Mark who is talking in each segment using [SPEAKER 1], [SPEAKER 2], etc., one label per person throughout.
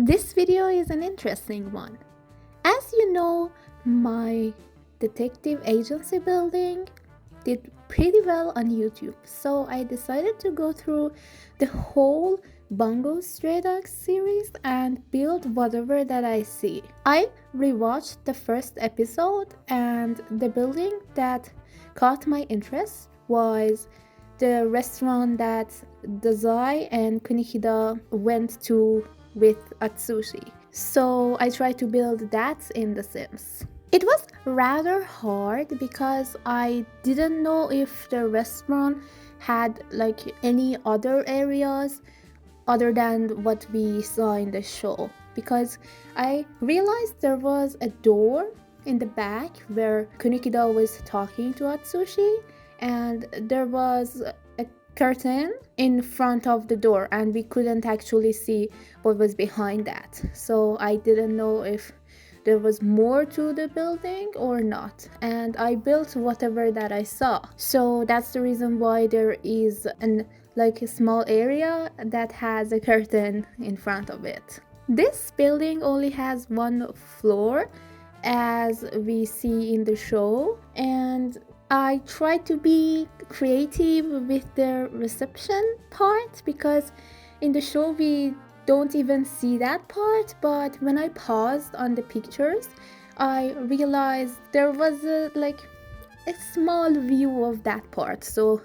[SPEAKER 1] This video is an interesting one. As you know, my detective agency building did pretty well on YouTube, so I decided to go through the whole Bungo Stray Dogs series and build whatever that I see. I rewatched the first episode, and the building that caught my interest was the restaurant that Dazai and Kunikida went to with Atsushi. So I tried to build that in The Sims. It was rather hard because I didn't know if the restaurant had like any other areas other than what we saw in the show, because I realized there was a door in the back where Kunikida was talking to Atsushi, and there was a curtain in front of the door and we couldn't actually see what was behind that. So I didn't know if there was more to the building or not, and I built whatever that I saw. So that's the reason why there is a small area that has a curtain in front of it. This building only has one floor, as we see in the show, and I tried to be creative with the reception part, because in the show we don't even see that part, but when I paused on the pictures, I realized there was a small view of that part. So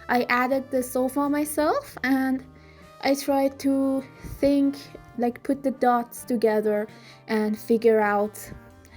[SPEAKER 1] I added the sofa myself, and I tried to put the dots together and figure out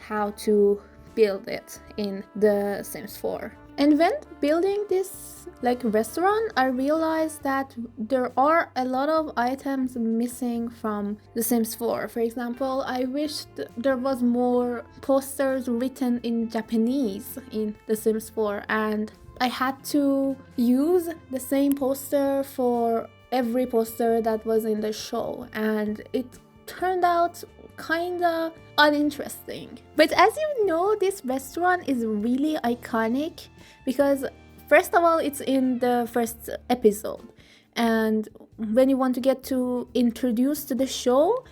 [SPEAKER 1] how to build it in The Sims 4. And when building this restaurant, I realized that there are a lot of items missing from The Sims 4. For example, I wished there was more posters written in Japanese in The Sims 4, and I had to use the same poster for every poster that was in the show, and it turned out kinda uninteresting. But as you know, this restaurant is really iconic because first of all, it's in the first episode, and when you want to get to introduced to the show,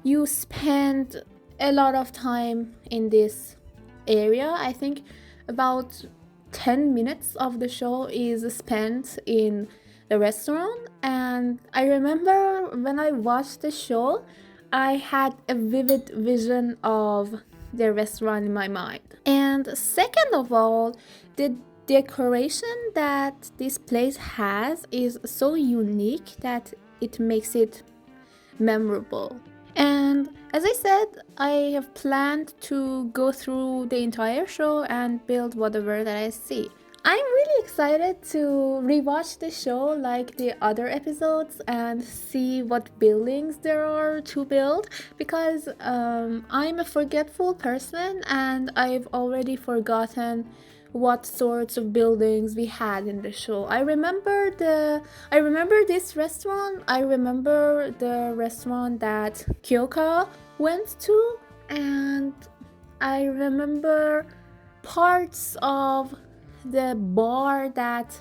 [SPEAKER 1] you spend a lot of time in this area. I think about 10 minutes of the show is spent in the restaurant, and I remember when I watched the show, I had a vivid vision of the restaurant in my mind. And second of all, the decoration that this place has is so unique that it makes it memorable. And as I said, I have planned to go through the entire show and build whatever that I see. I'm really excited to rewatch the show like the other episodes and see what buildings there are to build, because I'm a forgetful person and I've already forgotten what sorts of buildings we had in the show. I remember this restaurant. I remember the restaurant that Kyoka went to, and I remember parts of the bar that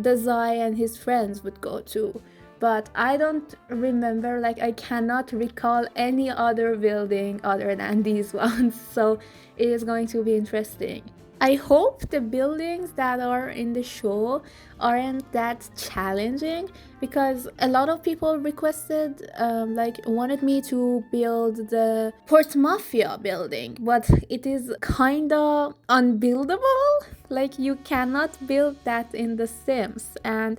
[SPEAKER 1] Dazai and his friends would go to, but I don't remember, I cannot recall any other building other than these ones, so it is going to be interesting. I hope the buildings that are in the show aren't that challenging, because a lot of people requested, wanted me to build the Port Mafia building, but it is kinda unbuildable. You cannot build that in The Sims, and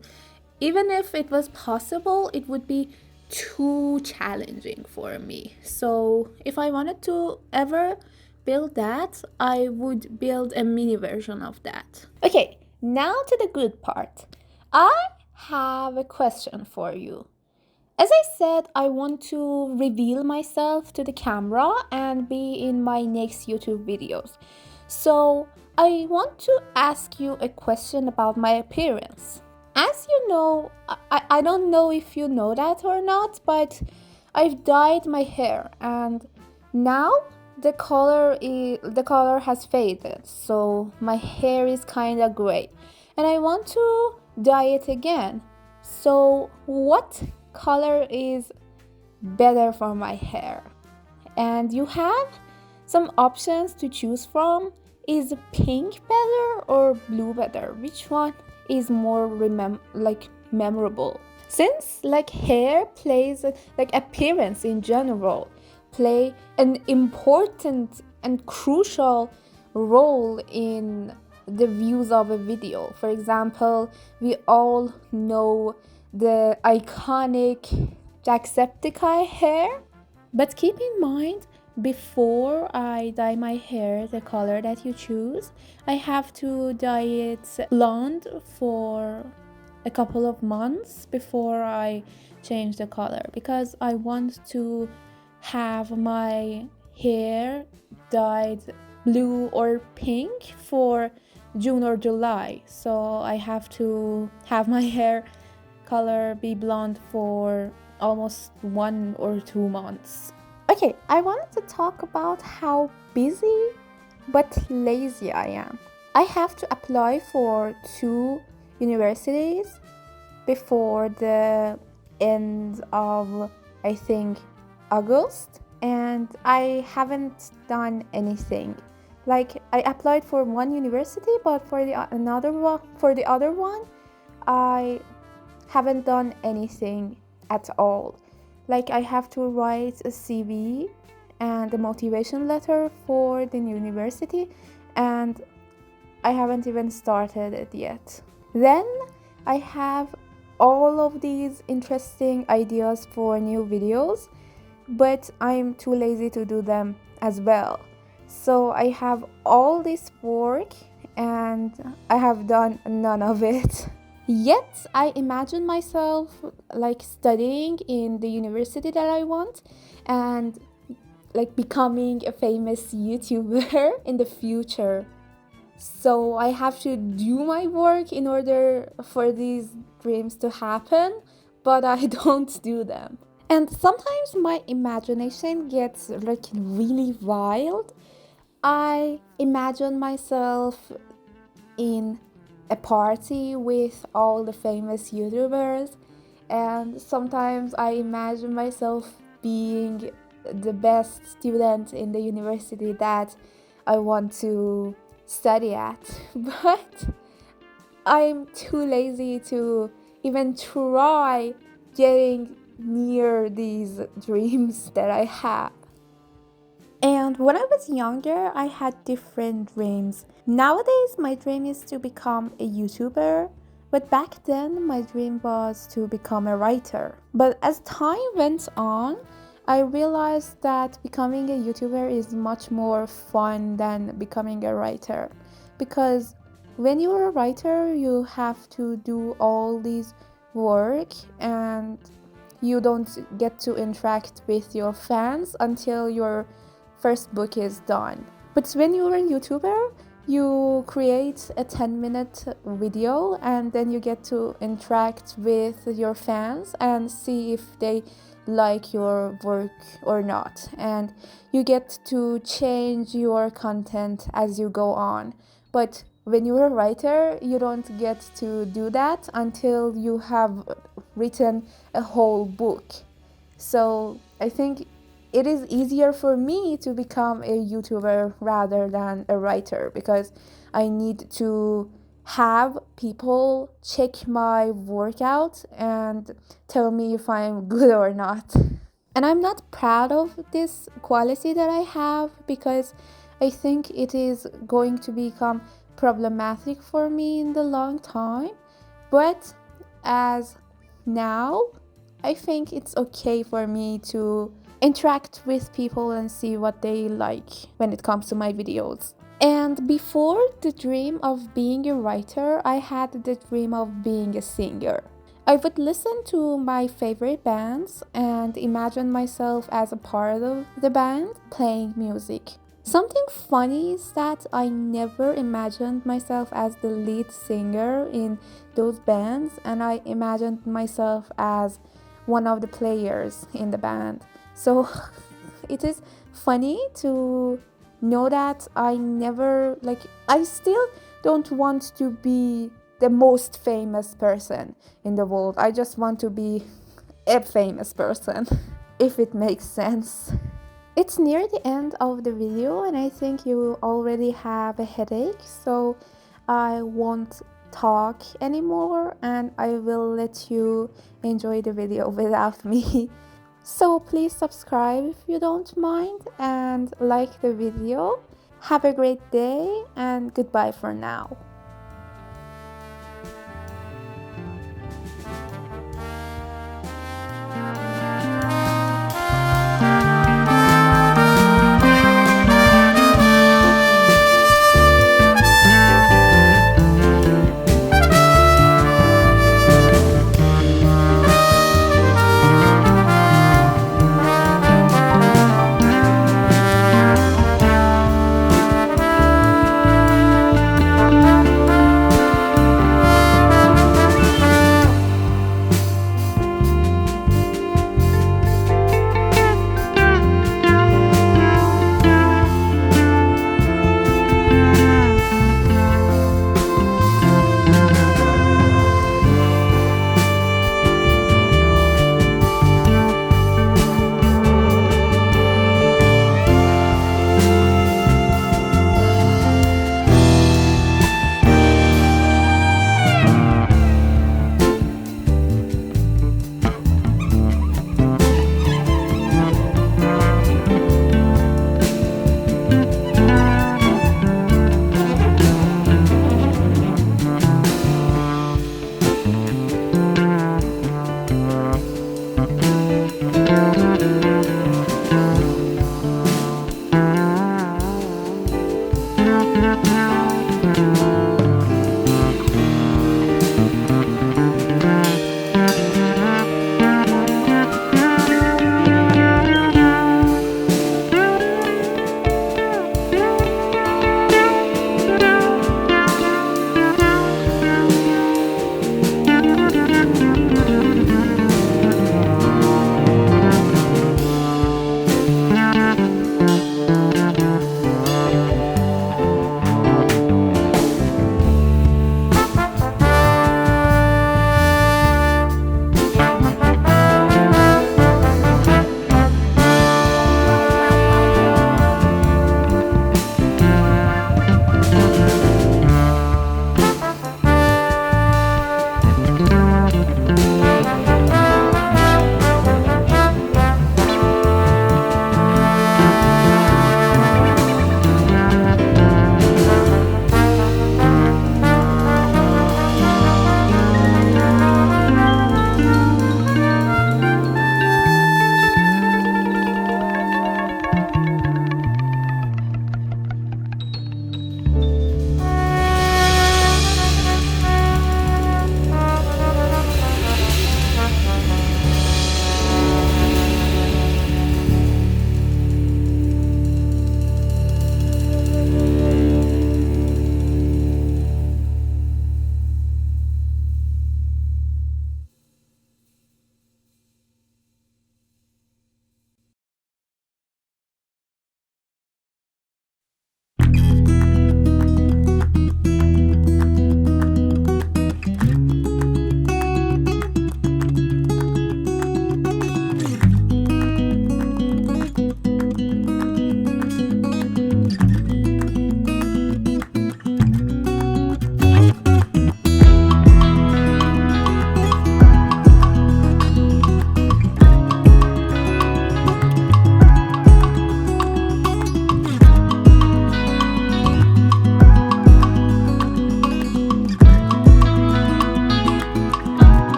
[SPEAKER 1] even if it was possible, it would be too challenging for me. So if I wanted to ever build that, I would build a mini version of that. Okay, now to the good part. I have a question for you. As I said, I want to reveal myself to the camera and be in my next YouTube videos. So I want to ask you a question about my appearance. As you know, I don't know if you know that or not, but I've dyed my hair, and now the color has faded, so my hair is kind of gray, and I want to dye it again. So what color is better for my hair. And you have some options to choose from. Is pink better or blue better? Which one is more memorable? Since like hair plays like appearance in general play an important and crucial role in the views of a video. For example, we all know the iconic Jacksepticeye hair, but keep in mind, before I dye my hair the color that you choose, I have to dye it blonde for a couple of months before I change the color, because I want to have my hair dyed blue or pink for June or July. So I have to have my hair color be blonde for almost 1 or 2 months. Okay, I wanted to talk about how busy but lazy I am. I have to apply for 2 universities before the end of, I think, August, and I haven't done anything. Like, I applied for one university, but for the other one, I haven't done anything at all. Like, I have to write a CV and a motivation letter for the university, and I haven't even started it yet. Then I have all of these interesting ideas for new videos, but I'm too lazy to do them as well. So I have all this work and I have done none of it. Yet I imagine myself like studying in the university that I want and like becoming a famous YouTuber in the future. So I have to do my work in order for these dreams to happen, but I don't do them. And sometimes my imagination gets like really wild. I imagine myself in a party with all the famous YouTubers, and sometimes I imagine myself being the best student in the university that I want to study at. But I'm too lazy to even try getting near these dreams that I have. And when I was younger, I had different dreams. Nowadays, my dream is to become a YouTuber, but back then, my dream was to become a writer. But as time went on, I realized that becoming a YouTuber is much more fun than becoming a writer. Because when you're a writer, you have to do all these work and you don't get to interact with your fans until your first book is done. But when you're a YouTuber, you create a 10-minute video and then you get to interact with your fans and see if they like your work or not. And you get to change your content as you go on. But when you're a writer, you don't get to do that until you have written a whole book. So I think it is easier for me to become a YouTuber rather than a writer, because I need to have people check my workout and tell me if I'm good or not. And I'm not proud of this quality that I have, because I think it is going to become problematic for me in the long time. But as now, I think it's okay for me to interact with people and see what they like when it comes to my videos. And before the dream of being a writer, I had the dream of being a singer. I would listen to my favorite bands and imagine myself as a part of the band playing music. Something funny is that I never imagined myself as the lead singer in those bands, and I imagined myself as one of the players in the band. So it is funny to know that I still don't want to be the most famous person in the world. I just want to be a famous person. if it makes sense. It's near the end of the video and I think you already have a headache, so I won't talk anymore and I will let you enjoy the video without me. So please subscribe if you don't mind and like the video. Have a great day and goodbye for now.